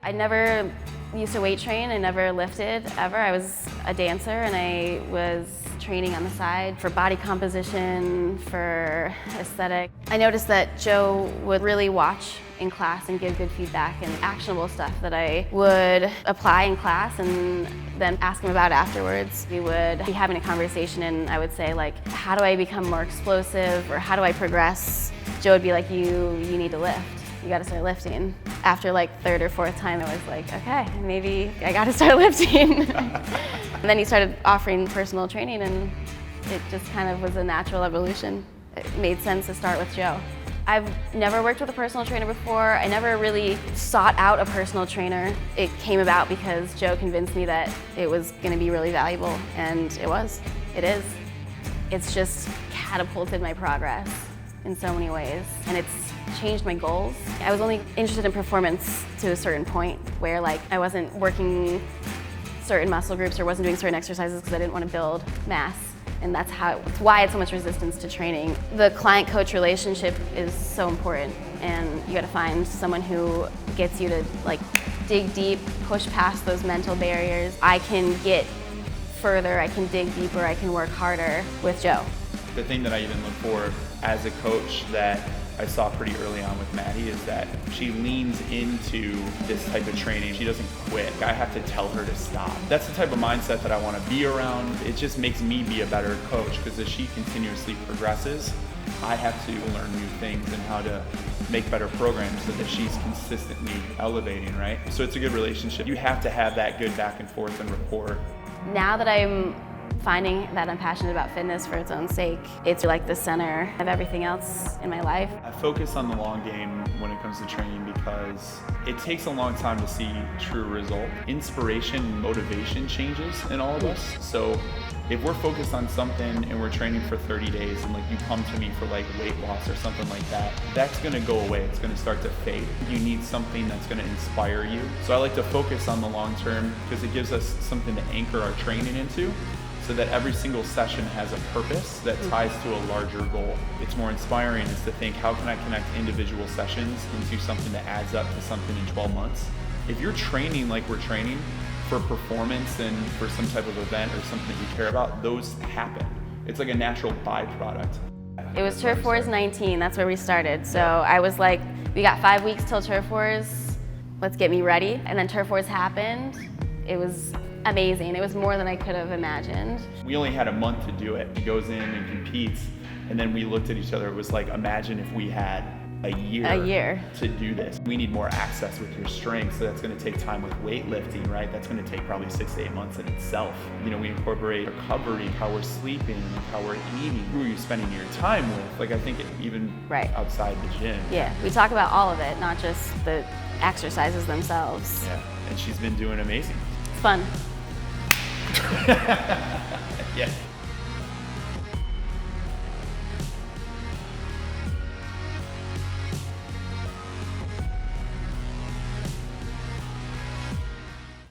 I never used to weight train. I never lifted ever. I was a dancer and I was training on the side for body composition, for aesthetic. I noticed that Joe would really watch in class and give good feedback and actionable stuff that I would apply in class and then ask him about afterwards. We would be having a conversation and I would say like, how do I become more explosive or how do I progress? Joe would be like, you need to lift. You gotta start lifting. After like third or fourth time, I was like, okay, maybe I gotta start lifting. And then he started offering personal training and it just kind of was a natural evolution. It made sense to start with Joe. I've never worked with a personal trainer before. I never really sought out a personal trainer. It came about because Joe convinced me that it was gonna be really valuable, and it was. It is. It's just catapulted my progress in so many ways, and it's changed my goals. I was only interested in performance to a certain point where like I wasn't working certain muscle groups or wasn't doing certain exercises because I didn't want to build mass. And that's why it's so much resistance to training. The client-coach relationship is so important, and you gotta find someone who gets you to like dig deep, push past those mental barriers. I can get further, I can dig deeper, I can work harder with Joe. The thing that I even look for as a coach that I saw pretty early on with Maddie is that she leans into this type of training. She doesn't quit. I have to tell her to stop. That's the type of mindset that I want to be around. It just makes me be a better coach because as she continuously progresses, I have to learn new things and how to make better programs so that she's consistently elevating, right? So it's a good relationship. You have to have that good back and forth and rapport. Now that I'm finding that I'm passionate about fitness for its own sake, it's like the center of everything else in my life. I focus on the long game when it comes to training because it takes a long time to see true result. Inspiration, motivation changes in all of us. So if we're focused on something and we're training for 30 days and like you come to me for like weight loss or something like that, that's gonna go away. It's gonna start to fade. You need something that's gonna inspire you. So I like to focus on the long term because it gives us something to anchor our training into, so that every single session has a purpose that ties to a larger goal. It's more inspiring is to think, how can I connect individual sessions into something that adds up to something in 12 months? If you're training like we're training for performance and for some type of event or something that you care about, those happen. It's like a natural byproduct. It was Turf Wars 19, that's where we started. So I was like, we got 5 weeks till Turf Wars, let's get me ready. And then Turf Wars happened. It was amazing. It was more than I could have imagined. We only had a month to do it. He goes in and competes, and then we looked at each other. It was like, imagine if we had a year to do this. We need more access with your strength, so that's going to take time with weightlifting, right? That's going to take probably 6 to 8 months in itself. You know, we incorporate recovery, how we're sleeping, how we're eating, who are you spending your time with? Like, I think even outside the gym. Yeah, we talk about all of it, not just the exercises themselves. Yeah, and she's been doing amazing. It's fun. Yeah.